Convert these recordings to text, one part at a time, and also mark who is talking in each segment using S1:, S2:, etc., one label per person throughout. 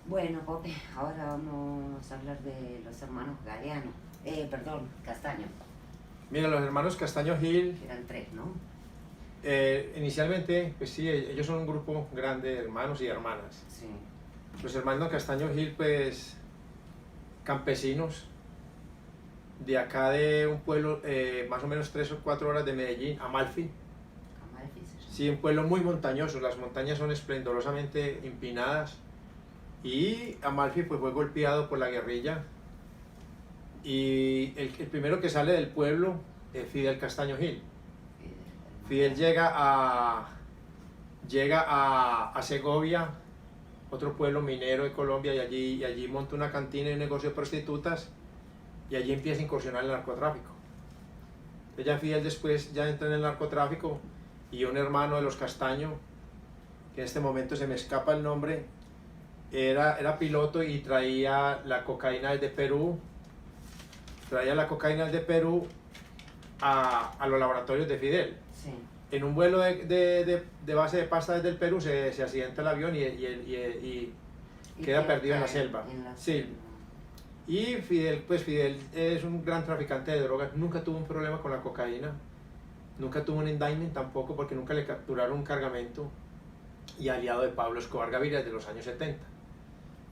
S1: Bueno, Pope, ahora vamos a hablar de los hermanos Galeano. Castaño.
S2: Mira, los hermanos Castaño Gil,
S1: Eran tres, ¿no?
S2: inicialmente, pues sí, ellos son un grupo grande de hermanos y hermanas.
S1: Sí.
S2: Los hermanos Castaño Gil, pues, campesinos, de acá de un pueblo, más o menos 3 o 4 horas de Medellín, Amalfi.
S1: Amalfi.
S2: Sí, un pueblo muy montañoso, las montañas son esplendorosamente empinadas. Y Amalfi pues, fue golpeado por la guerrilla. Y el primero que sale del pueblo es Fidel Castaño Gil. Fidel llega a Segovia, otro pueblo minero de Colombia, y allí monta una cantina y un negocio de prostitutas, y allí empieza a incursionar en el narcotráfico. Entonces ya Fidel después ya entra en el narcotráfico, y un hermano de los Castaño, que en este momento se me escapa el nombre, era piloto y traía la cocaína desde Perú, a los laboratorios de Fidel.
S1: Sí.
S2: En un vuelo de base de pasta desde el Perú se accidenta el avión y queda perdido en la selva. Sí. Y Fidel es un gran traficante de drogas, nunca tuvo un problema con la cocaína, nunca tuvo un indictment tampoco, porque nunca le capturaron un cargamento, y aliado de Pablo Escobar Gaviria desde los años 70.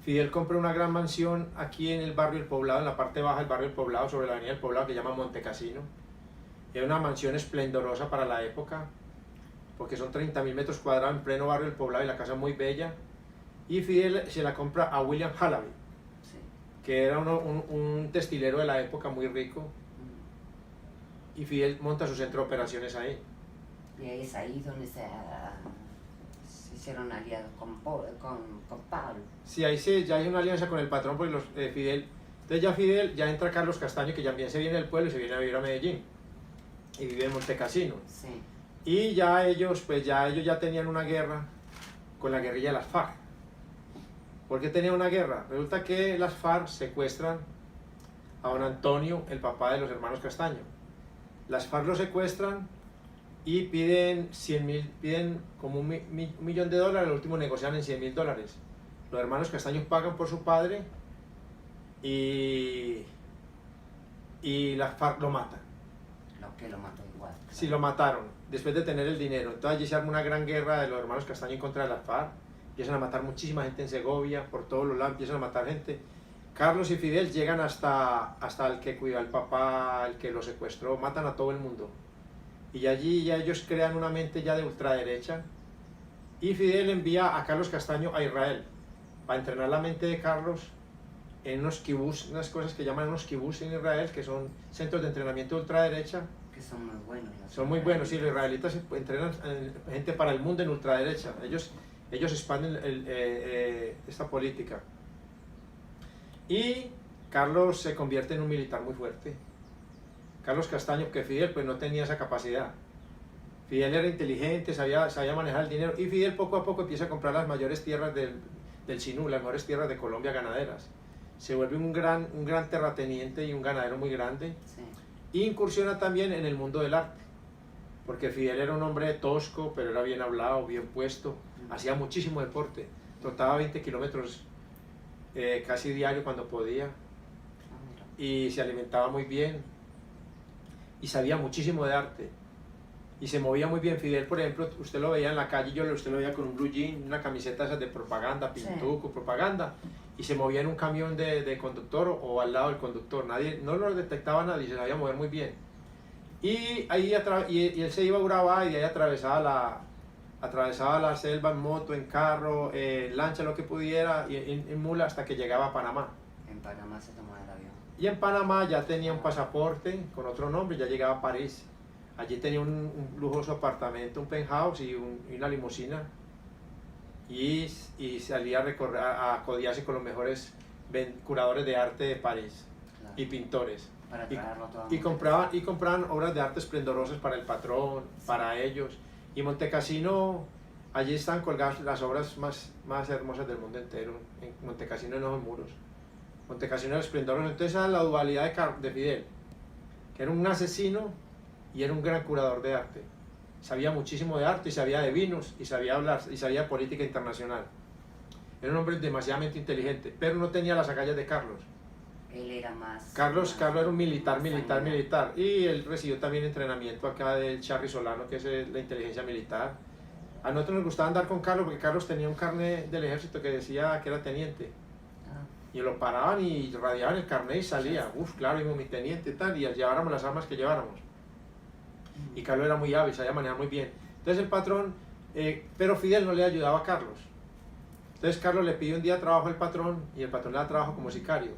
S2: Fidel compra una gran mansión aquí en el barrio El Poblado, en la parte baja del barrio El Poblado, sobre la avenida El Poblado, que se llama Montecassino. Era una mansión esplendorosa para la época, porque son 30.000 metros cuadrados en pleno barrio El Poblado, y la casa muy bella. Y Fidel se la compra a William Halaby,
S1: Sí.
S2: que era un textilero de la época muy rico, y Fidel monta su centro de operaciones ahí.
S1: Y ahí es ahí donde se hicieron aliados con Pablo.
S2: Sí, ahí ya hay una alianza con el patrón, porque Fidel, entonces ya Fidel, ya entra Carlos Castaño, que también se viene del pueblo y se viene a vivir a Medellín, y vive en Montecassino.
S1: Sí.
S2: Y ya ellos ya tenían una guerra con la guerrilla de las FARC. ¿Por qué tenían una guerra? Resulta que las FARC secuestran a don Antonio, el papá de los hermanos Castaño. Las FARC lo secuestran y piden como $1 millón, al último negocian en $100.000. Los hermanos Castaño pagan por su padre y las FARC lo matan.
S1: Lo que lo mató igual. Claro.
S2: Sí, lo mataron, después de tener el dinero. Entonces allí se arma una gran guerra de los hermanos Castaño en contra de las FARC. Empiezan a matar muchísima gente en Segovia, por todos los lados empiezan a matar gente. Carlos y Fidel llegan hasta el que cuida al papá, el que lo secuestró, matan a todo el mundo. Y allí ya ellos crean una mente ya de ultraderecha. Y Fidel envía a Carlos Castaño a Israel para entrenar la mente de Carlos en unos kibús, unas cosas que llaman unos kibús en Israel, que son centros de entrenamiento de ultraderecha.
S1: Que son muy buenos.
S2: Son muy buenos, sí, los israelitas entrenan gente para el mundo en ultraderecha. Ellos expanden esta política. Y Carlos se convierte en un militar muy fuerte. Carlos Castaño, que Fidel pues no tenía esa capacidad. Fidel era inteligente, sabía manejar el dinero, y Fidel poco a poco empieza a comprar las mayores tierras del Sinú, las mejores tierras de Colombia ganaderas. Se vuelve un gran terrateniente y un ganadero muy grande.
S1: Sí.
S2: Y incursiona también en el mundo del arte, porque Fidel era un hombre tosco, pero era bien hablado, bien puesto, hacía muchísimo deporte, trotaba 20 kilómetros casi diario cuando podía, y se alimentaba muy bien, y sabía muchísimo de arte, y se movía muy bien. Fidel, por ejemplo, usted lo veía en la calle, usted lo veía con un blue jean, una camiseta esas de propaganda, pintuco, sí, propaganda, y se movía en un camión de conductor o al lado del conductor. No lo detectaba nadie, se sabía mover muy bien. Y él se iba a Urabá, y de ahí atravesaba la selva en moto, en carro, en lancha, lo que pudiera, y en mula, hasta que llegaba a Panamá.
S1: En Panamá se tomaba el avión.
S2: Y en Panamá ya tenía un pasaporte con otro nombre, ya llegaba a París. Allí tenía un lujoso apartamento, un penthouse y una limusina. Y salía a codiarse con los mejores curadores de arte de París, claro, y pintores.
S1: Para traerlo todo.
S2: Y compraban obras de arte esplendorosas para el patrón, sí, para ellos. Y Montecassino, allí están colgadas las obras más hermosas del mundo entero, en Montecassino, en los muros. Montecassino era esplendoroso. Entonces era la dualidad de Fidel, que era un asesino y era un gran curador de arte. Sabía muchísimo de arte, y sabía de vinos, y sabía hablar, y sabía política internacional. Era un hombre demasiadamente inteligente, pero no tenía las agallas de Carlos.
S1: Él era más...
S2: Carlos era un militar,
S1: más
S2: militar,
S1: sanguinario.
S2: militar. Y él recibió también entrenamiento acá del Charri Solano, que es la inteligencia militar. A nosotros nos gustaba andar con Carlos porque Carlos tenía un carnet del ejército que decía que era teniente.
S1: Ah,
S2: Y lo paraban y radiaban el carnet y salía. Uf, claro, íbamos mi teniente y tal, y lleváramos las armas que lleváramos. Y Carlos era muy hábil, sabía manejar muy bien. Entonces el patrón, pero Fidel no le ayudaba a Carlos. Entonces Carlos le pide un día trabajo al patrón y el patrón le da trabajo como sicario.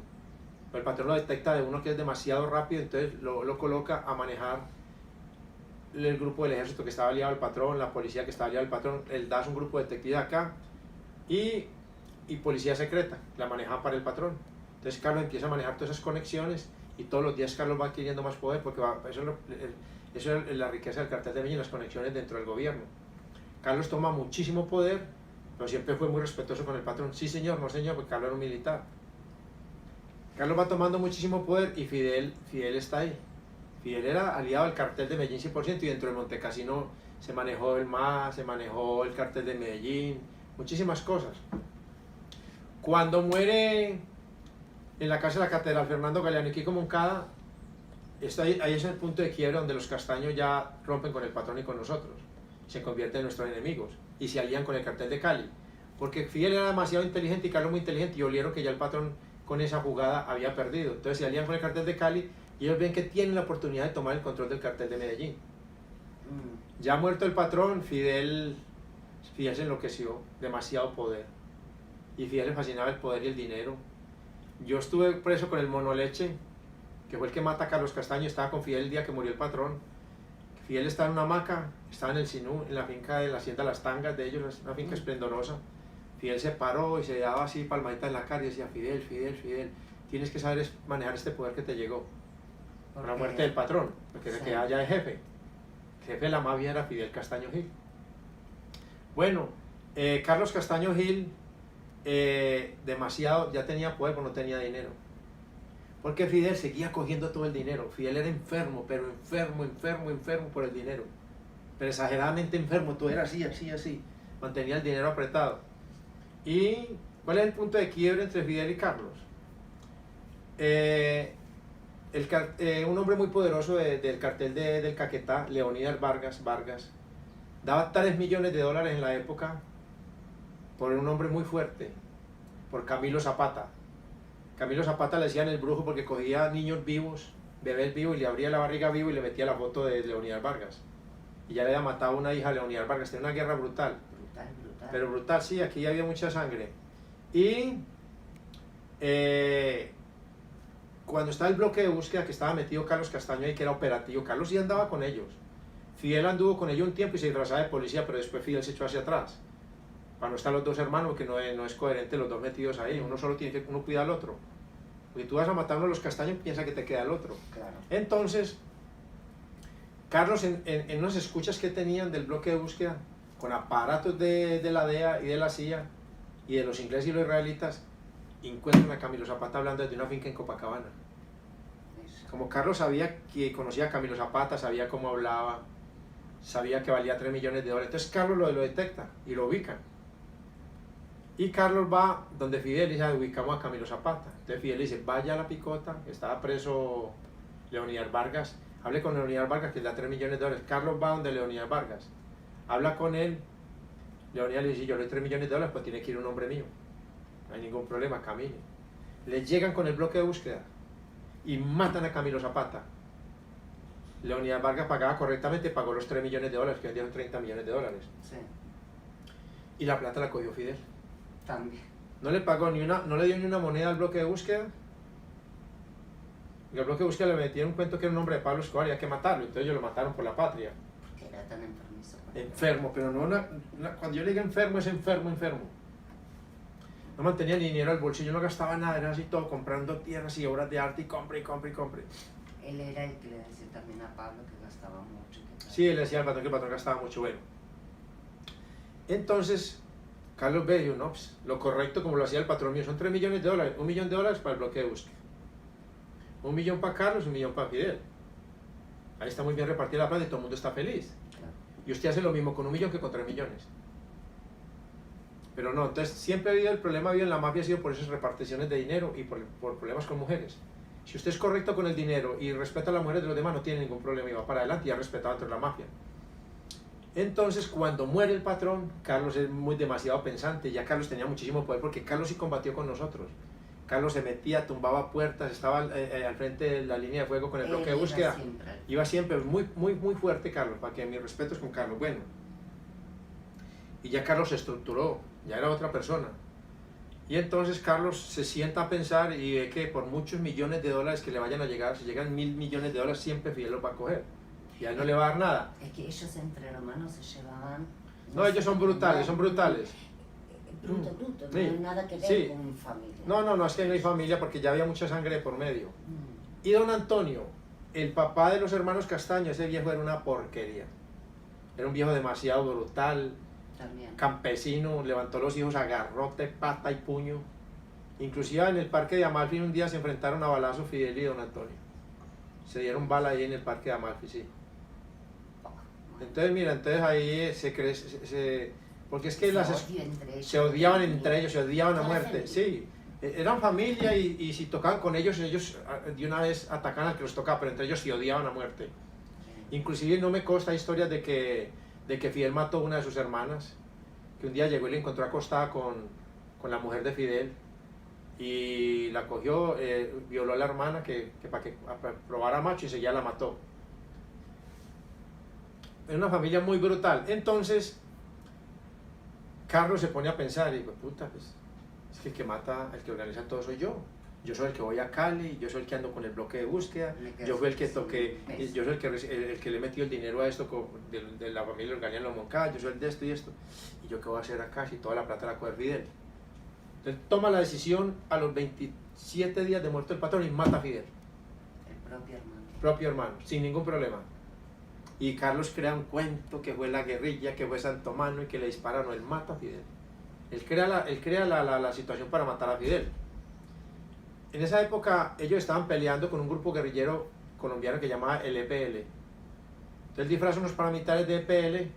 S2: Pero el patrón lo detecta de uno que es demasiado rápido, entonces lo coloca a manejar el grupo del ejército que estaba aliado al patrón, la policía que estaba aliado al patrón. Él da un grupo de detectives acá y policía secreta, la maneja para el patrón. Entonces Carlos empieza a manejar todas esas conexiones y todos los días Carlos va adquiriendo más poder porque eso es la riqueza del cartel de Medellín, las conexiones dentro del gobierno. Carlos toma muchísimo poder, pero siempre fue muy respetuoso con el patrón. Sí señor, no señor, porque Carlos era un militar. Carlos va tomando muchísimo poder y Fidel está ahí. Fidel era aliado al cartel de Medellín 100% y dentro de Montecassino se manejó el MAS, se manejó el cartel de Medellín, muchísimas cosas. Cuando muere en la casa de la catedral Fernando Galeano y Kiko Moncada, ahí es el punto de quiebre donde los Castaños ya rompen con el patrón y con nosotros, se convierten en nuestros enemigos y se alían con el cartel de Cali, porque Fidel era demasiado inteligente y Carlos muy inteligente y olieron que ya el patrón con esa jugada había perdido, entonces se alían con el cartel de Cali y ellos ven que tienen la oportunidad de tomar el control del cartel de Medellín. Ya muerto el patrón, Fidel se enloqueció, demasiado poder, y Fidel le fascinaba el poder y el dinero. Yo estuve preso con el Mono Leche, que fue el que mata a Carlos Castaño, estaba con Fidel el día que murió el patrón. Fidel estaba en una hamaca, estaba en el Sinú, en la finca de la hacienda Las Tangas de ellos, una finca esplendorosa. Fidel se paró y se daba así palmadita en la cara y decía, Fidel, Fidel, Fidel, tienes que saber manejar este poder que te llegó. Por la muerte del patrón, porque se quedaba ya de jefe. El jefe de la mafia era Fidel Castaño Gil. Bueno, Carlos Castaño Gil demasiado, ya tenía poder, pero no tenía dinero. Porque Fidel seguía cogiendo todo el dinero. Fidel era enfermo, pero enfermo por el dinero. Pero exageradamente enfermo, todo era así, así, así. Mantenía el dinero apretado. ¿Y cuál es el punto de quiebre entre Fidel y Carlos? Un hombre muy poderoso del cartel del Caquetá, Leonidas Vargas, daba $3 millones en la época por un hombre muy fuerte, por Camilo Zapata. Camilo Zapata le decían el brujo porque cogía niños vivos, bebés vivos, y le abría la barriga vivo y le metía la foto de Leonidas Vargas. Y ya le había matado a una hija de Leonidas Vargas. Tenía una guerra brutal.
S1: brutal.
S2: Pero brutal, sí, aquí había mucha sangre. Y cuando estaba el bloque de búsqueda, que estaba metido Carlos Castaño ahí, que era operativo, Carlos sí andaba con ellos. Fidel anduvo con ellos un tiempo y se disfrazaba de policía, pero después Fidel se echó hacia atrás. Para no estar los dos hermanos, porque no es coherente los dos metidos ahí. Uno solo tiene que, uno cuida al otro. Porque tú vas a matar a uno de los Castaños, piensa que te queda el otro.
S1: Claro.
S2: Entonces, Carlos, en unas escuchas que tenían del bloque de búsqueda, con aparatos de la DEA y de la CIA, y de los ingleses y los israelitas, encuentran a Camilo Zapata hablando desde una finca en Copacabana. Como Carlos sabía que conocía a Camilo Zapata, sabía cómo hablaba, sabía que valía $3 millones, entonces Carlos lo detecta y lo ubican. Y Carlos va donde Fidel y dice, ubicamos a Camilo Zapata. Entonces Fidel dice, vaya a la picota, estaba preso Leonidas Vargas, hable con Leonidas Vargas que le da $3 millones. Carlos va donde Leonidas Vargas, habla con él, Leonidas le dice, yo le doy $3 millones, pues tiene que ir un hombre mío, no hay ningún problema, camine. Le llegan con el bloque de búsqueda y matan a Camilo Zapata. Leonidas Vargas pagaba correctamente, pagó los $3 millones, que vendieron $30 millones.
S1: Sí.
S2: Y la plata la cogió Fidel.
S1: También.
S2: No le pagó no le dio ni una moneda al bloque de búsqueda. Y al bloque de búsqueda le metieron un cuento que era un hombre de Pablo Escobar y había que matarlo, entonces ellos lo mataron por la patria.
S1: Porque era tan enfermizo.
S2: Enfermo, pero no cuando yo le digo enfermo, es enfermo. No mantenía ni dinero al bolsillo, no gastaba nada, era así todo, comprando tierras y obras de arte y compre.
S1: Él era el que le decía también a Pablo que gastaba mucho.
S2: Sí, él decía al patrón que el patrón gastaba mucho, bueno. Entonces, Carlos ve, dijo, no, pues, lo correcto como lo hacía el patrón mío, son $3 millones, $1 millón para el bloque de búsqueda. $1 millón para Carlos, $1 millón para Fidel. Ahí está muy bien repartida la plata y todo el mundo está feliz.
S1: Claro.
S2: Y usted hace lo mismo con $1 millón que con $3 millones. Pero no, entonces siempre ha habido el problema en la mafia, ha sido por esas reparticiones de dinero y por problemas con mujeres. Si usted es correcto con el dinero y respeta a las mujeres de los demás, no tiene ningún problema y va para adelante y ha respetado entre la mafia. Entonces, cuando muere el patrón, Carlos es muy demasiado pensante. Ya Carlos tenía muchísimo poder porque Carlos sí combatió con nosotros. Carlos se metía, tumbaba puertas, estaba al frente de la línea de fuego con el bloque de búsqueda. Iba siempre muy fuerte Carlos, para que mis respetos con Carlos. Bueno, y ya Carlos se estructuró, ya era otra persona. Y entonces Carlos se sienta a pensar y ve que por muchos millones de dólares que le vayan a llegar, si llegan 1.000 millones de dólares, siempre Fidel los va a coger. Y a él no le va a dar nada.
S1: Es que ellos entre hermanos se llevaban...
S2: No, ellos son brutales, son brutales.
S1: Bruto,
S2: Sí,
S1: no hay nada que ver
S2: sí.
S1: con familia.
S2: No, es que no hay familia porque ya había mucha sangre de por medio. Y don Antonio, el papá de los hermanos Castaño, ese viejo era una porquería. Era un viejo demasiado brutal,
S1: También.
S2: campesino, levantó los hijos a garrote, pata y puño. Inclusive en el parque de Amalfi un día se enfrentaron a balazo Fidel y don Antonio. Se dieron bala ahí en el parque de Amalfi, sí. Entonces, mira, entonces ahí se cree... porque es que se odiaban entre ellos, se odiaban a muerte. Sí, eran familia y si tocaban con ellos, ellos de una vez atacaban al que los tocaba, pero entre ellos se odiaban a muerte. Inclusive no me consta historias de que Fidel mató a una de sus hermanas, que un día llegó y la encontró acostada con la mujer de Fidel y la cogió, violó a la hermana para que probara macho y seguía la mató. Era una familia muy brutal. Entonces Carlos se pone a pensar y dice, puta, pues, es que el que mata, el que organiza todo soy yo. Yo soy el que voy a Cali, yo soy el que ando con el bloque de búsqueda, yo fui el que toqué, yo soy el que le metió el dinero a esto de la familia Organia en los Moncada, yo soy el de esto y esto. ¿Y yo qué voy a hacer acá si toda la plata la coge Fidel? Entonces toma la decisión a los 27 días de muerto el patrón y mata a Fidel.
S1: El propio hermano.
S2: Propio hermano, sin ningún problema. Y Carlos crea un cuento que fue la guerrilla, que fue Santomano y que le dispararon, él mata a Fidel. Él crea la situación para matar a Fidel. En esa época ellos estaban peleando con un grupo guerrillero colombiano que se llamaba el EPL. Entonces él disfraza unos paramilitares de EPL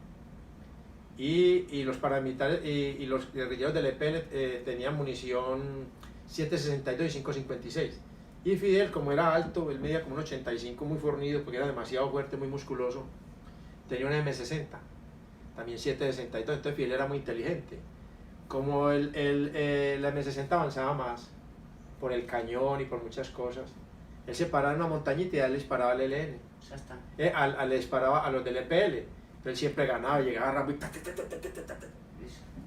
S2: y los paramilitares y los guerrilleros del EPL tenían munición 7.62 y 5.56. Y Fidel, como era alto, él medía como un 85, muy fornido, porque era demasiado fuerte, muy musculoso, tenía una M60, también 7.62, entonces Fidel era muy inteligente. Como la M60 avanzaba más, por el cañón y por muchas cosas, él se paraba en una montañita y él le disparaba al ELN.
S1: Ya está.
S2: Le disparaba a los del EPL, entonces él siempre ganaba, llegaba rápido.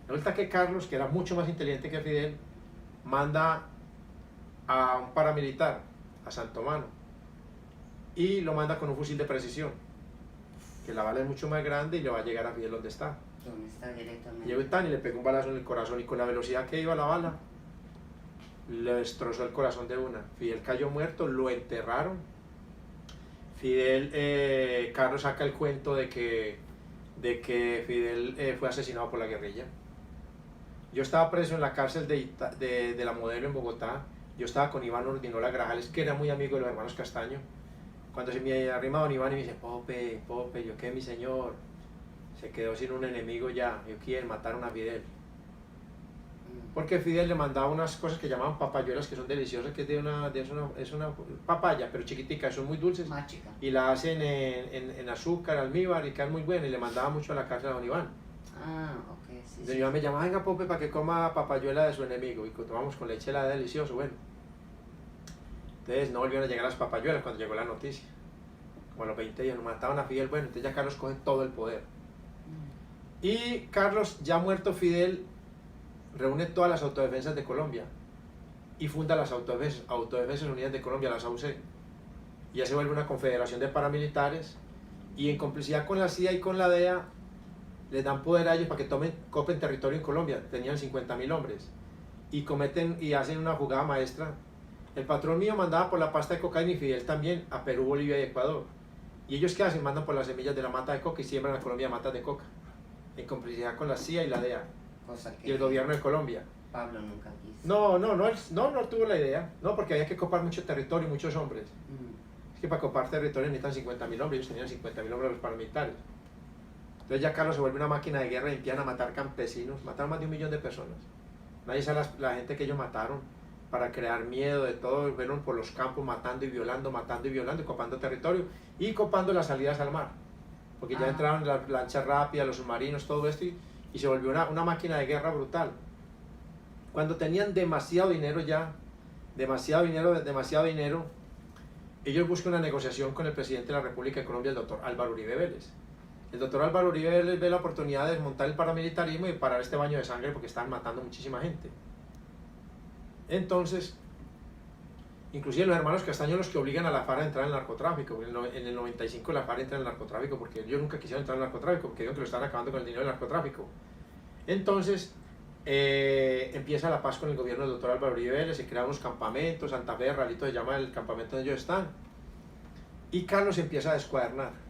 S2: Resulta que Carlos, que era mucho más inteligente que Fidel, manda a un paramilitar, a Santomano, y lo manda con un fusil de precisión, que la bala es mucho más grande y le va a llegar a Fidel donde está.
S1: ¿Dónde está directamente?
S2: Llegó y le pegó un balazo en el corazón y con la velocidad que iba la bala, le destrozó el corazón de una. Fidel cayó muerto, lo enterraron. Carlos saca el cuento de que Fidel fue asesinado por la guerrilla. Yo estaba preso en la cárcel de la Modelo en Bogotá. Yo estaba con Iván Ordinola Grajales, que era muy amigo de los hermanos Castaño. Cuando se me arrima don Iván y me dice, Pope, yo qué, mi señor, se quedó sin un enemigo ya, yo quiero mataron a Fidel. Porque Fidel le mandaba unas cosas que llamaban papayuelas, que son deliciosas, que es una papaya, pero chiquitica, son muy dulces.
S1: Más chica.
S2: Y la hacen en azúcar, almíbar, y quedan muy buenas, y le mandaba mucho a la cárcel a don Iván.
S1: Ah, ok, sí.
S2: Don Iván me llama, venga Pope, para que coma papayuela de su enemigo, y tomamos con leche helada, delicioso, bueno. Entonces no volvieron a llegar las papayuelas cuando llegó la noticia. Como a los 20 días nos mataban a Fidel, bueno, entonces ya Carlos coge todo el poder. Y Carlos, ya muerto Fidel, reúne todas las autodefensas de Colombia y funda las Autodefensas Unidas de Colombia, las AUC. Y ya se vuelve una confederación de paramilitares y en complicidad con la CIA y con la DEA les dan poder a ellos para que copen territorio en Colombia. Tenían 50.000 hombres y hacen una jugada maestra. El patrón mío mandaba por la pasta de cocaína y Fidel también a Perú, Bolivia y Ecuador. ¿Y ellos qué hacen? Mandan por las semillas de la mata de coca y siembran a Colombia matas de coca, en complicidad con la CIA y la DEA y el gobierno de Colombia.
S1: Pablo nunca quiso.
S2: No tuvo la idea, no, porque había que copar mucho territorio y muchos hombres. Es que para copar territorio necesitan 50.000 hombres, ellos tenían 50.000 hombres los paramilitares. Entonces ya Carlos se vuelve una máquina de guerra y empiezan a matar campesinos, mataron más de 1 millón de personas. Nadie sabe la gente que ellos mataron para crear miedo de todo, fueron por los campos matando y violando, y copando territorio y copando las salidas al mar. Porque ya entraron las lanchas rápidas, los submarinos, todo esto y se volvió una máquina de guerra brutal. Cuando tenían demasiado dinero ya, demasiado dinero, ellos buscan una negociación con el presidente de la República de Colombia, el doctor Álvaro Uribe Vélez. El doctor Álvaro Uribe Vélez ve la oportunidad de desmontar el paramilitarismo y parar este baño de sangre porque estaban matando muchísima gente. Entonces, inclusive los hermanos Castaño los que obligan a la FARC a entrar en el narcotráfico. En el 95 la FARC entra en el narcotráfico porque ellos nunca quisieron entrar en el narcotráfico porque dijeron que lo estaban acabando con el dinero del narcotráfico. Entonces, empieza la paz con el gobierno del doctor Álvaro Uribe Vélez, se crean unos campamentos, Santa Fe, Ralito se llama el campamento donde ellos están. Y Carlos empieza a descuadernar.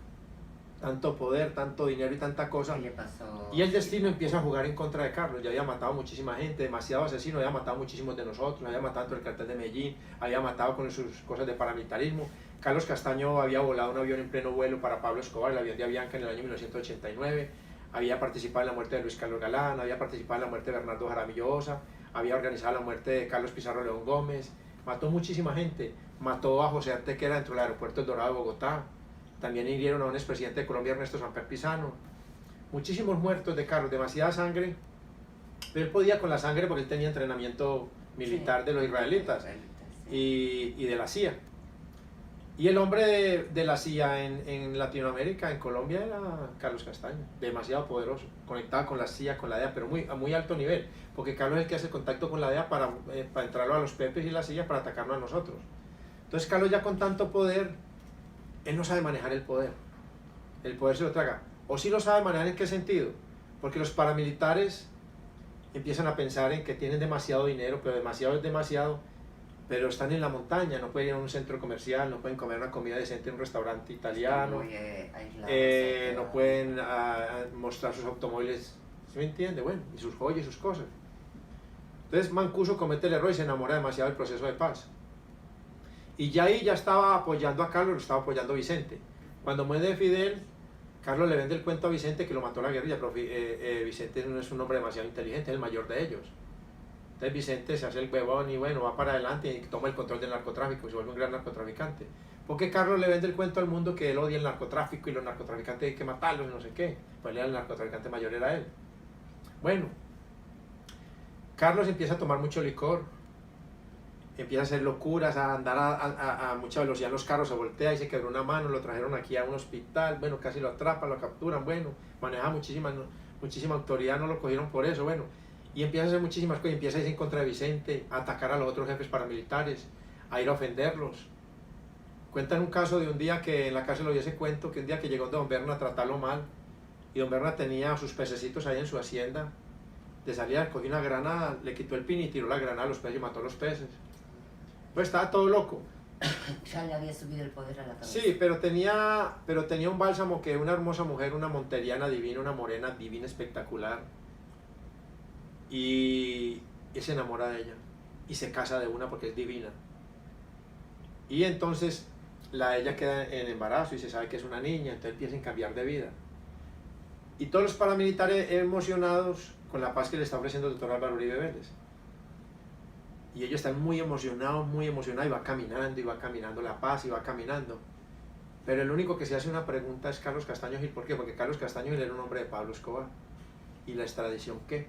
S2: Tanto poder, tanto dinero y tanta cosa.
S1: ¿Qué le pasó?
S2: Y el destino empieza a jugar en contra de Carlos. Ya había matado muchísima gente, demasiado asesino, había matado muchísimos de nosotros, había matado el cartel de Medellín, había matado con sus cosas de paramilitarismo. Carlos Castaño había volado un avión en pleno vuelo para Pablo Escobar, el avión de Avianca en el año 1989. Había participado en la muerte de Luis Carlos Galán, había participado en la muerte de Bernardo Jaramillo Osa, había organizado la muerte de Carlos Pizarro León Gómez, mató muchísima gente, mató a José Antequera dentro del aeropuerto del Dorado de Bogotá, también hirieron a un expresidente de Colombia, Ernesto Samper Pizano, muchísimos muertos de Carlos, demasiada sangre, pero él podía con la sangre porque él tenía entrenamiento militar de los israelitas y de la CIA. Y el hombre de la CIA en Latinoamérica, en Colombia, era Carlos Castaño, demasiado poderoso, conectado con la CIA, con la DEA, pero a muy alto nivel, porque Carlos es el que hace contacto con la DEA para entrarlo a los Pepes y la CIA para atacarnos a nosotros. Entonces Carlos ya con tanto poder, él no sabe manejar el poder se lo traga. O sí lo sabe manejar, ¿en qué sentido? Porque los paramilitares empiezan a pensar en que tienen demasiado dinero, pero demasiado es demasiado, pero están en la montaña, no pueden ir a un centro comercial, no pueden comer una comida decente en un restaurante italiano, no pueden mostrar sus automóviles, ¿se me entiende? Bueno, y sus joyas y sus cosas. Entonces Mancuso comete el error y se enamora demasiado del proceso de paz. Y ya ahí ya estaba apoyando a Carlos, lo estaba apoyando Vicente. Cuando muere Fidel, Carlos le vende el cuento a Vicente que lo mató la guerrilla, pero Vicente no es un hombre demasiado inteligente, es el mayor de ellos. Entonces Vicente se hace el huevón y bueno, va para adelante y toma el control del narcotráfico y se vuelve un gran narcotraficante. Porque Carlos le vende el cuento al mundo que él odia el narcotráfico y los narcotraficantes hay que matarlos y no sé qué. Pues el narcotraficante mayor era él. Bueno, Carlos empieza a tomar mucho licor, empieza a hacer locuras, a andar a mucha velocidad en los carros, se voltea y se quebró una mano, lo trajeron aquí a un hospital, bueno, casi lo atrapan, lo capturan, bueno, maneja muchísima autoridad, no lo cogieron por eso, bueno. Y empieza a hacer muchísimas cosas, empieza a ir en contra de Vicente, a atacar a los otros jefes paramilitares, a ir a ofenderlos. Cuentan un caso de un día que en la cárcel oí ese cuento, que un día que llegó don Berna a tratarlo mal, y don Berna tenía sus pececitos ahí en su hacienda, de salida cogió una granada, le quitó el pin y tiró la granada a los peces y mató a los peces. Pues estaba todo loco.
S1: Ya le había subido el poder a la cabeza.
S2: Sí, pero tenía un bálsamo que una hermosa mujer, una monteriana divina, una morena divina, espectacular, y se enamora de ella y se casa de una porque es divina, y entonces ella queda en embarazo y se sabe que es una niña, entonces empieza a cambiar de vida y todos los paramilitares emocionados con la paz que le está ofreciendo el doctor Álvaro Uribe Vélez, y ellos están muy emocionados y va caminando la paz y va caminando, pero el único que se hace una pregunta es Carlos Castaño Gil. ¿Por qué? Porque Carlos Castaño Gil era un hombre de Pablo Escobar. ¿Y la extradición qué?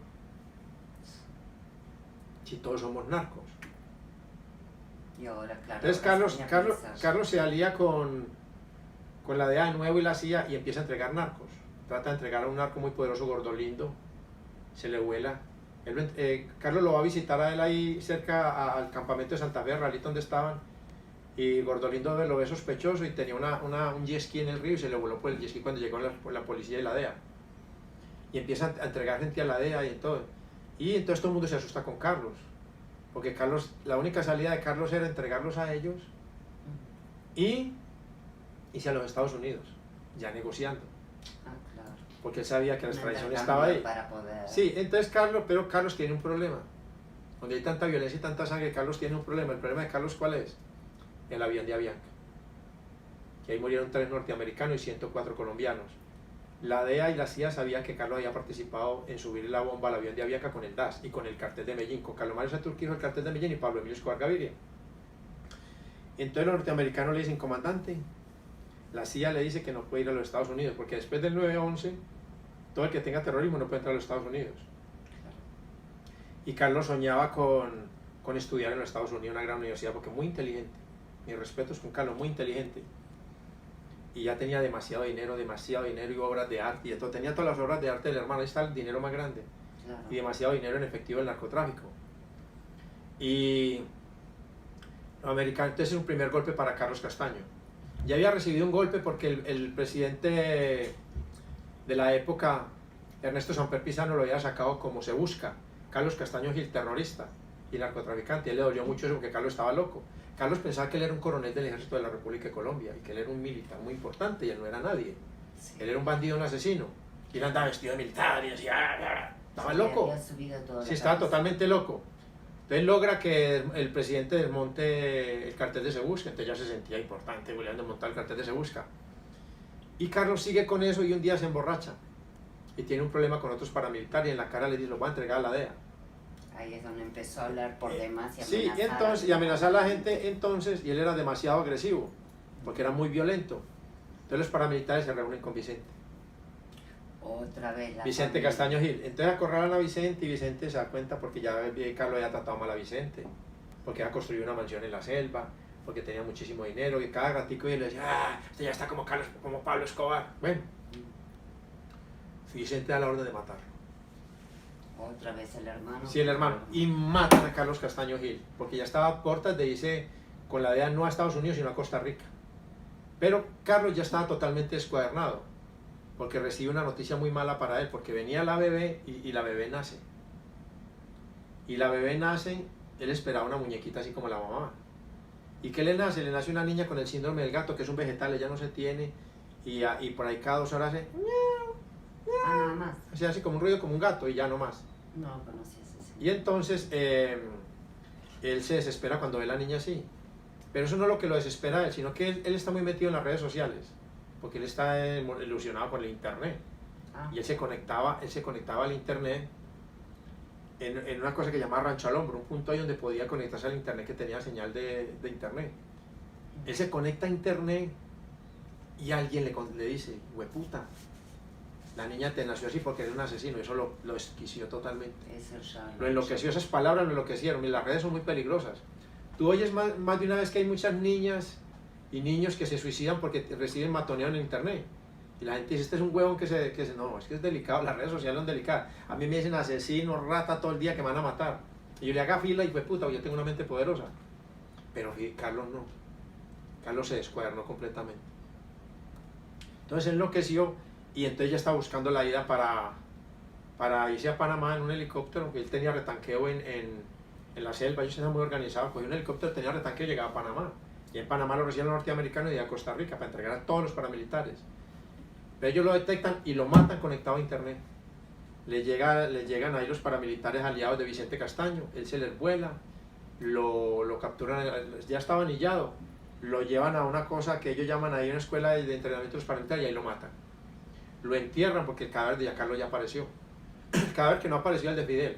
S2: Si todos somos narcos.
S1: Y ahora, claro,
S2: entonces Carlos se alía con la DEA de nuevo y la CIA y empieza a entregar narcos. Trata de entregar a un narco muy poderoso, Gordolindo, se le vuela. Carlos lo va a visitar a él ahí cerca al campamento de Santa Fe, Ralito, donde estaban, y Gordolindo lo ve sospechoso y tenía un jet ski en el río y se le voló por el jet ski cuando llegó la policía y la DEA. Y empieza a entregar gente a la DEA y todo. Y entonces todo el mundo se asusta con Carlos, porque la única salida de Carlos era entregarlos a ellos y irse a los Estados Unidos, ya negociando.
S1: Claro.
S2: Porque él sabía que la extradición estaba ahí.
S1: Para poder...
S2: Sí, entonces Carlos tiene un problema. Donde hay tanta violencia y tanta sangre, Carlos tiene un problema. ¿El problema de Carlos cuál es? El avión de Avianca. Que ahí murieron 3 norteamericanos y 104 colombianos. la DEA y la CIA sabían que Carlos había participado en subir la bomba al avión de Aviaca con el DAS y con el cartel de Medellín, con Carlos Mario Santos Urquijo el cartel de Medellín y Pablo Emilio Escobar Gaviria. Entonces los norteamericanos le dicen, comandante, la CIA le dice que no puede ir a los Estados Unidos, porque después del 9/11, todo el que tenga terrorismo no puede entrar a los Estados Unidos. Y Carlos soñaba con estudiar en los Estados Unidos, una gran universidad, porque muy inteligente. Mis respetos con Carlos, muy inteligente. Y ya tenía demasiado dinero y obras de arte, y todo. Tenía todas las obras de arte del hermano, ahí está el dinero más grande.
S1: Claro.
S2: Y demasiado dinero en efectivo del narcotráfico. Y los americanos, entonces es un primer golpe para Carlos Castaño. Ya había recibido un golpe porque el presidente de la época, Ernesto Samper Pizano, lo había sacado como se busca. Carlos Castaño Gil, terrorista y narcotraficante. Y él le dolió mucho eso porque Carlos estaba loco. Carlos pensaba que él era un coronel del ejército de la República de Colombia y que él era un militar muy importante y él no era nadie.
S1: Sí.
S2: Él era un bandido, un asesino. Y él andaba vestido de militar y decía, estaba loco. Sí, estaba totalmente loco. Entonces logra que el presidente desmonte el cartel de Se Busca, entonces ya se sentía importante, volviendo a montar el cartel de Se Busca. Y Carlos sigue con eso y un día se emborracha y tiene un problema con otros paramilitares y en la cara le dice, lo voy a entregar a la DEA.
S1: Ahí es donde empezó a hablar por demás y
S2: Sí, entonces, y amenazar a la gente entonces, y él era demasiado agresivo, porque era muy violento. Entonces los paramilitares se reúnen con Vicente.
S1: Otra vez la
S2: Vicente
S1: familia.
S2: Castaño Gil. Entonces acorralan a Vicente y Vicente se da cuenta porque ya Carlos había tratado mal a Vicente, porque había construido una mansión en la selva, porque tenía muchísimo dinero y cada ratico y le decía, este ya está como Pablo Escobar. Bueno, Vicente da la orden de matarlo.
S1: Otra vez el hermano.
S2: Sí, el hermano. Y matan a Carlos Castaño Gil, porque ya estaba a puertas de irse con la DEA no a Estados Unidos, sino a Costa Rica. Pero Carlos ya estaba totalmente descuadernado, porque recibe una noticia muy mala para él, porque venía la bebé y la bebé nace. Y la bebé nace, él esperaba una muñequita así como la mamá. ¿Y qué le nace? Le nace una niña con el síndrome del gato, que es un vegetal, ella no se tiene, y por ahí cada 2 horas hace...
S1: Nada más.
S2: O sea, así como un ruido como un gato y ya no más.
S1: No conocía ese.
S2: Y entonces él se desespera cuando ve a la niña así. Pero eso no es lo que lo desespera a él, sino que él está muy metido en las redes sociales, porque él está ilusionado por el internet.
S1: Ah.
S2: Y él se conectaba al internet en una cosa que llamaba Rancho al Hombro, un punto ahí donde podía conectarse al internet que tenía señal de internet. Él se conecta a internet y alguien le dice, hueputa, la niña te nació así porque eres un asesino. Eso lo desquició totalmente. Lo enloqueció, esas palabras lo enloquecieron. Y las redes son muy peligrosas. Tú oyes más de una vez que hay muchas niñas y niños que se suicidan porque reciben matoneo en internet. Y la gente dice, este es un huevón que se... No, es que es delicado, las redes sociales son delicadas. A mí me dicen asesino, rata todo el día que me van a matar. Y yo le haga fila y pues puta, yo tengo una mente poderosa. Pero Carlos no. Carlos se descuadernó completamente. Entonces enloqueció y entonces ya estaba buscando la ida para irse a Panamá en un helicóptero, que él tenía retanqueo en la selva, ellos estaban muy organizados, cogió un helicóptero, tenía retanqueo y llegaba a Panamá. Y en Panamá lo recibían los norteamericanos y iba a Costa Rica para entregar a todos los paramilitares. Pero ellos lo detectan y lo matan conectado a internet. Le llegan ahí los paramilitares aliados de Vicente Castaño, él se les vuela, lo capturan, ya estaba anillado, lo llevan a una cosa que ellos llaman ahí una escuela de entrenamiento de los paramilitares y ahí lo matan. Lo entierran porque el cadáver de Giancarlo ya apareció. El cadáver que no apareció es el de Fidel.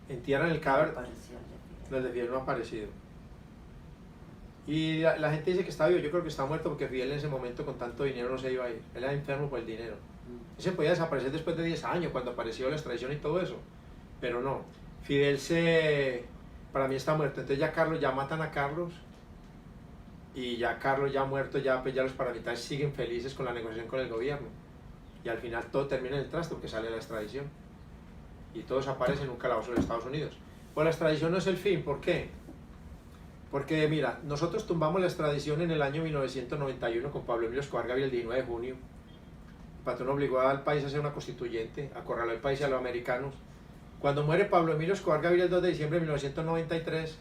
S2: Entierran el cadáver, el de Fidel no ha aparecido. Y la gente dice que está vivo, yo creo que está muerto porque Fidel en ese momento con tanto dinero no se iba a ir. Él era enfermo por el dinero. Él se podía desaparecer después de 10 años cuando apareció la extradición y todo eso. Pero no, Fidel para mí está muerto. Entonces ya Carlos, ya matan a Carlos. Y ya Carlos ya muerto, ya los paramilitares siguen felices con la negociación con el gobierno. Y al final todo termina en el traste porque sale la extradición. Y todos aparecen en un calabozo de Estados Unidos. Pues la extradición no es el fin, ¿por qué? Porque mira, nosotros tumbamos la extradición en el año 1991 con Pablo Emilio Escobar Gaviria el 19 de junio. El patrón obligó al país a hacer una constituyente, acorraló el país a los americanos. Cuando muere Pablo Emilio Escobar Gaviria el 2 de diciembre de 1993,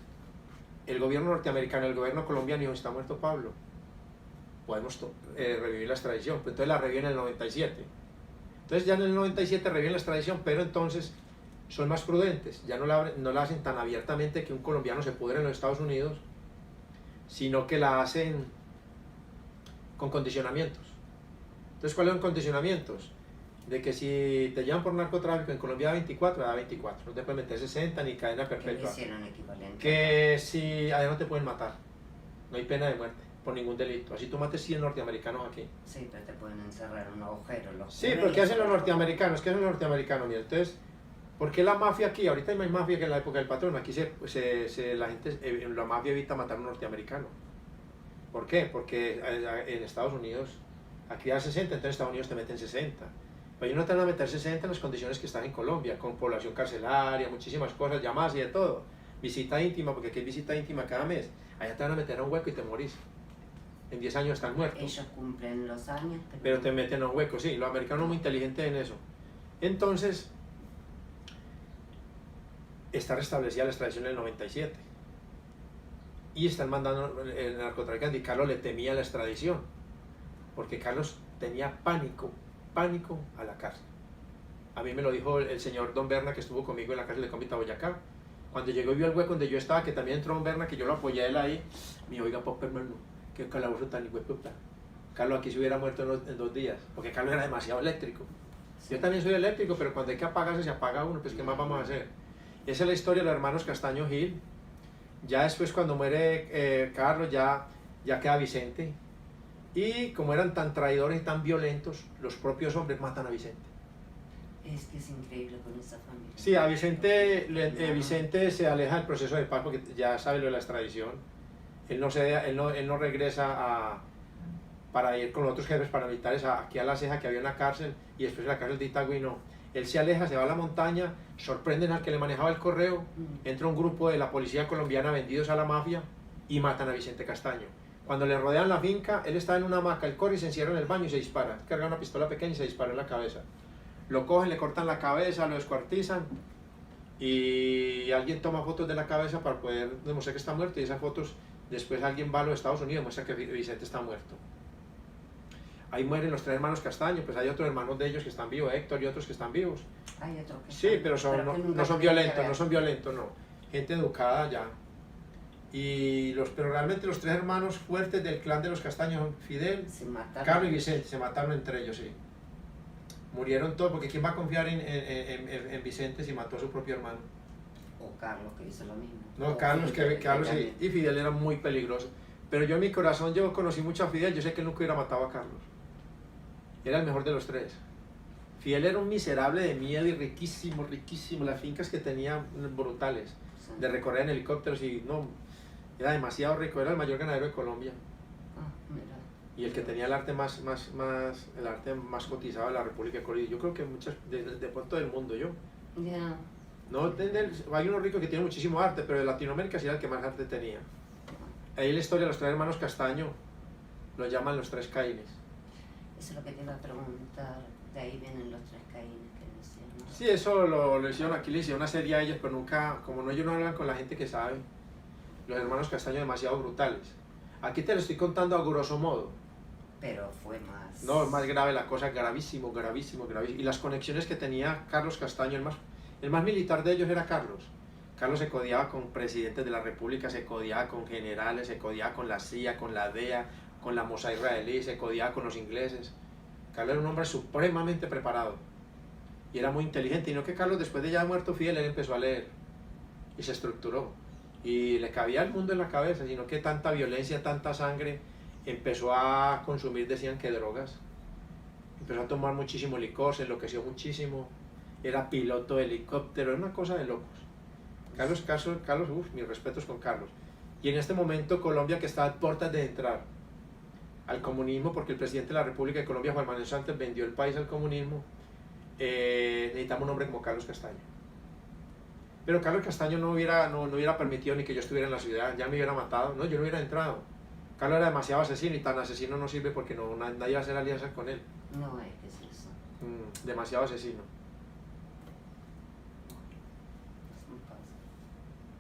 S2: el gobierno norteamericano, el gobierno colombiano dijo, está muerto Pablo, podemos revivir la extradición. Pues entonces la reviven en el 97. Entonces ya en el 97 reviven la extradición, pero entonces son más prudentes, ya no la hacen tan abiertamente que un colombiano se pudre en los Estados Unidos, sino que la hacen con condicionamientos. Entonces, ¿cuáles son condicionamientos? De que si te llevan por narcotráfico en Colombia da 24, da 24. No te pueden meter 60 ni cadena perpetua.
S1: Que hicieron equivalente.
S2: Que si allá no te pueden matar. No hay pena de muerte por ningún delito. Así tú mates 100 norteamericanos aquí.
S1: Sí, pero te pueden encerrar en un agujero.
S2: Sí, pero ¿qué hacen los norteamericanos? ¿Qué hacen los norteamericanos? Mira, entonces, ¿por qué la mafia aquí? Ahorita hay más mafia que en la época del patrón. Aquí la gente, la mafia evita matar a un norteamericano. ¿Por qué? Porque en Estados Unidos, aquí da 60, entonces en Estados Unidos te meten 60. Pero ellos no te van a meter 60 en las condiciones que están en Colombia, con población carcelaria, muchísimas cosas, llamadas y de todo. Visita íntima, porque aquí hay visita íntima cada mes. Allá te van a meter a un hueco y te morís. En 10 años están muertos.
S1: Ellos cumplen los años.
S2: Pero te meten a un hueco, sí. Los americanos son muy inteligentes en eso. Entonces, está restablecida la extradición en el 97. Y están mandando el narcotraficante. Y Carlos le temía la extradición. Porque Carlos tenía pánico a la cárcel. A mí me lo dijo el señor Don Berna, que estuvo conmigo en la cárcel de Cómbita, Boyacá. Cuando llegó y vio el hueco donde yo estaba, que también entró Don Berna, que yo lo apoyé a él ahí, me dijo, oiga, Pop, hermano, qué calabozo tan hijueputa. Carlos aquí se hubiera muerto en 2 días, porque Carlos era demasiado eléctrico. Yo también soy eléctrico, pero cuando hay que apagarse, se apaga uno, pues ¿qué más vamos a hacer? Esa es la historia de los hermanos Castaño Gil. Ya después, cuando muere Carlos, ya queda Vicente. Y como eran tan traidores y tan violentos, los propios hombres matan a Vicente.
S1: Es que es increíble con esa familia.
S2: Sí, a Vicente, Vicente se aleja del proceso de paz porque ya sabe lo de la extradición. Él no regresa para ir con los otros jefes paramilitares aquí a La Ceja, que había una cárcel, y después de la cárcel de Itagüí, no. Él se aleja, se va a la montaña, sorprenden al que le manejaba el correo, entra un grupo de la policía colombiana vendidos a la mafia y matan a Vicente Castaño. Cuando le rodean la finca, él está en una hamaca, él corre y se encierra en el baño y se dispara. Carga una pistola pequeña y se dispara en la cabeza. Lo cogen, le cortan la cabeza, lo descuartizan y alguien toma fotos de la cabeza para poder demostrar que está muerto, y esas fotos después alguien va a los Estados Unidos y muestra que Vicente está muerto. Ahí mueren los 3 hermanos Castaño, pues hay otros hermanos de ellos que están vivos, Héctor y otros que están vivos.
S1: Hay otros que
S2: sí, pero no son violentos, no. Gente educada ya. Pero realmente los 3 hermanos fuertes del clan de los Castaños son Fidel, Carlos y Vicente, se mataron entre ellos, sí. Murieron todos, porque ¿quién va a confiar en Vicente si mató a su propio hermano?
S1: O Carlos, que hizo lo mismo.
S2: No, Carlos y Fidel eran muy peligrosos. Pero yo en mi corazón, yo conocí mucho a Fidel, yo sé que él nunca hubiera matado a Carlos. Era el mejor de los 3. Fidel era un miserable de miedo y riquísimo, las fincas que tenía brutales, sí, de recorrer en helicópteros y no, era demasiado rico, era el mayor ganadero de Colombia.
S1: Mira.
S2: Y el que tenía el arte más cotizado de la República de Colombia. Yo creo que muchas, de pronto del mundo, yo.
S1: Yeah.
S2: No, hay unos ricos que tienen muchísimo arte, pero de Latinoamérica sí era el que más arte tenía. Ahí la historia de los 3 hermanos Castaño, los llaman los 3 Caínes.
S1: Eso es lo que te iba a preguntar, de ahí vienen los 3 Caínes que decían, ¿no?
S2: Sí, eso lo hicieron aquí, le hicieron una serie a ellos, pero nunca, ellos no hablan con la gente que sabe. Los hermanos Castaño demasiado brutales. Aquí te lo estoy contando a grosso modo.
S1: Pero fue más...
S2: No, es más grave la cosa, gravísimo. Y las conexiones que tenía Carlos Castaño, el más militar de ellos era Carlos. Carlos se codiaba con presidentes de la República, se codiaba con generales, se codiaba con la CIA, con la DEA, con la Mossad israelí, se codiaba con los ingleses. Carlos era un hombre supremamente preparado y era muy inteligente. Y no que Carlos, después de ya muerto Fidel, él empezó a leer y se estructuró. Y le cabía el mundo en la cabeza, sino que tanta violencia, tanta sangre, empezó a consumir, decían que drogas. Empezó a tomar muchísimo licor, se enloqueció muchísimo. Era piloto de helicóptero, era una cosa de locos. Carlos, mis respetos con Carlos. Y en este momento Colombia, que está a puertas de entrar al comunismo, porque el presidente de la República de Colombia, Juan Manuel Santos, vendió el país al comunismo, necesitamos un hombre como Carlos Castaño. Pero Carlos Castaño no hubiera permitido ni que yo estuviera en la ciudad, ya me hubiera matado, no, yo no hubiera entrado. Carlos era demasiado asesino, y tan asesino no sirve porque nadie va a hacer alianzas con él.
S1: No, es que es eso.
S2: Demasiado asesino.